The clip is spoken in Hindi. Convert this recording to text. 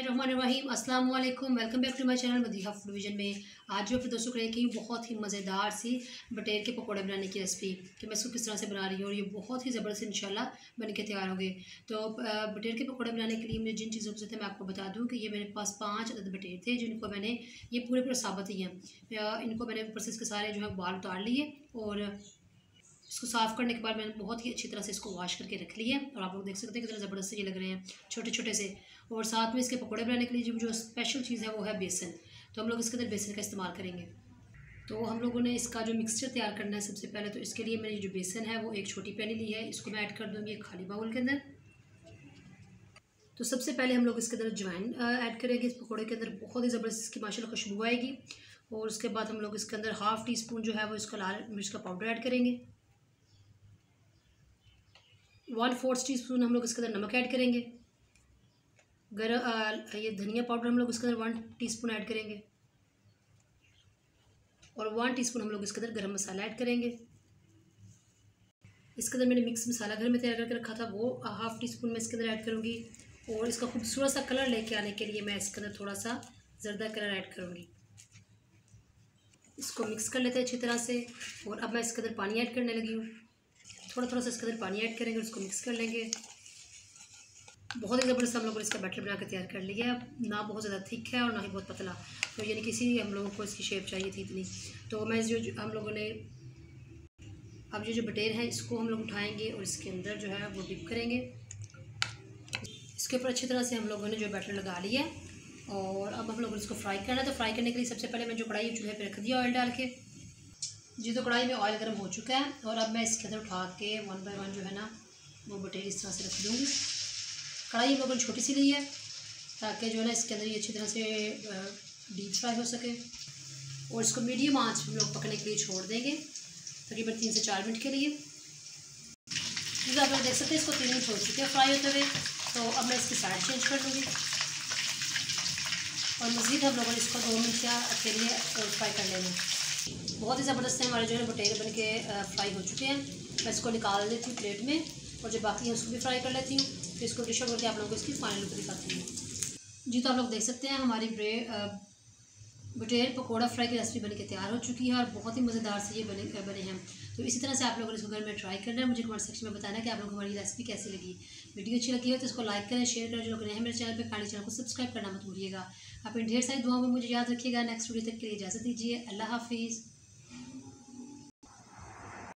बिस्मिल्लाहिर्रहमानिर्रहीम अस्सलाम वालेकुम। Welcome back to my channel Madiha food vision में। आज जो अपने दोस्तों को लेके बहुत ही मज़ेदार सी बटेर के पकौड़े बनाने की रेसिपी कि मैं इसको किस तरह से बना रही हूँ और ये बहुत ही ज़बरदस्त इंशाल्लाह बन के तैयार होंगे। तो बटेर के पकौड़े बनाने के लिए मुझे जिन चीज़ों की ज़रूरत है मैं आपको बता दूँ कि ये मेरे पास 5 अदद बटेर थे जिनको मैंने ये पूरे साबित ही हैं। इनको मैंने ऊपर से इसके सारे जो है बाल उतार लिए और इसको साफ़ करने के बाद मैंने बहुत ही अच्छी तरह से इसको वॉश करके रख लिया है। और आप लोग देख सकते हैं कितने ज़बरदस्त से ये लग रहे हैं छोटे छोटे से। और साथ में इसके पकौड़े बनाने के लिए जो स्पेशल चीज़ है वो है बेसन। तो हम लोग इसके अंदर बेसन का इस्तेमाल करेंगे। तो हम लोगों ने इसका जो मिक्सचर तैयार करना है सबसे पहले, तो इसके लिए मैंने जो बेसन है वो एक छोटी पैनी ली है, इसको मैं ऐड कर दूँगी एक खाली बाउल के अंदर। तो सबसे पहले हम लोग इसके अंदर अजवाइन ऐड करेंगे इस पकौड़े के अंदर, बहुत ही ज़बरदस्त इसकी माशाल्लाह खुशबू आएगी। और उसके बाद हम लोग इसके अंदर हाफ़ टी स्पून जो है वो इसका लाल मिर्च का पाउडर ऐड करेंगे। 1/4 टीस्पून हम लोग इसके अंदर नमक ऐड करेंगे। ये धनिया पाउडर हम लोग इसके अंदर 1 टीस्पून ऐड करेंगे। और 1 टीस्पून हम लोग इसके अंदर गरम मसाला ऐड करेंगे। इसके अंदर मैंने मिक्स मसाला घर में तैयार करके रखा था, वो हाफ़ टी स्पून मैं इसके अंदर ऐड करूँगी। और इसका खूबसूरत सा कलर लेके आने के लिए मैं इसके अंदर थोड़ा सा ज़र्दा कलर ऐड करूँगी। इसको मिक्स कर लेते हैं अच्छी तरह से। और अब मैं इसके अंदर पानी ऐड करने लगी हूँ। थोड़ा थोड़ा सा इसके अंदर पानी ऐड करेंगे और इसको मिक्स कर लेंगे। बहुत ही ज़बरदस्त हम लोगों ने इसका बैटर बना के तैयार कर लिया है। ना बहुत ज़्यादा थिक है और ना ही बहुत पतला, तो यानी कि इसीलिए हम लोगों को इसकी शेप चाहिए थी इतनी। तो मैं जो हम लोगों ने अब जो बटेर है इसको हम लोग उठाएंगे और इसके अंदर जो है वो डिप करेंगे। इसके ऊपर अच्छी तरह से हम लोगों ने जो बैटर लगा लिया है। और अब हम लोगों ने इसको फ्राई करना है। तो फ्राई करने के लिए सबसे पहले मैं जो कढ़ाई चूल्हे पर रख दिया ऑयल डाल के जी। तो कढ़ाई में ऑयल गर्म हो चुका है और अब मैं इसके अंदर उठा के 1 बाय 1 जो है ना वो बटेर इस तरह से रख दूँगी। कढ़ाई हम लोगों ने छोटी सी ली है ताकि जो है ना इसके अंदर ये अच्छी तरह से डीप फ्राई हो सके। और इसको मीडियम आंच हम लोग पकने के लिए छोड़ देंगे तकरीबन 3 से 4 मिनट के लिए। जैसे आप लोग देख सकते हैं इसको 3 मिनट हो चुके हैं फ्राई होते हुए। तो अब मैं इसकी साइड चेंज कर दूँगी और मज़ीद हम लोगों ने इसको 2 मिनट के लिए और फ्राई कर लेना। बहुत ही ज़बरदस्त है हमारे जो है बटेर बन के फ्राई हो चुके हैं। मैं इसको निकाल लेती हूँ प्लेट में और जो बाकी है उसको भी फ्राई कर लेती हूँ। तो इसको डिश आउट करके आप लोगों को इसकी फाइनल लुक दिखाती हूँ जी। तो आप लोग देख सकते हैं हमारी बटेर पकौड़ा फ्राई की रेसिपी बन के तैयार हो चुकी है और बहुत ही मज़ेदार से ये बने हैं। तो इसी तरह से आप लोगों ने इसको घर में ट्राई करना है। मुझे कमेंट सेक्शन में बताना कि आप लोगों को हमारी रेसिपी कैसी लगी। वीडियो अच्छी लगी हो तो इसको लाइक करें, शेयर करें। जो लोग नए हैं मेरे चैनल पे काइंडली चैनल को सब्सक्राइब करना मत भूलिएगा। अपनी ढेर सारी दुआओं में मुझे याद रखिएगा। नेक्स्ट वीडियो तक के लिए इजाज़त दीजिए। अल्लाह हाफिज़।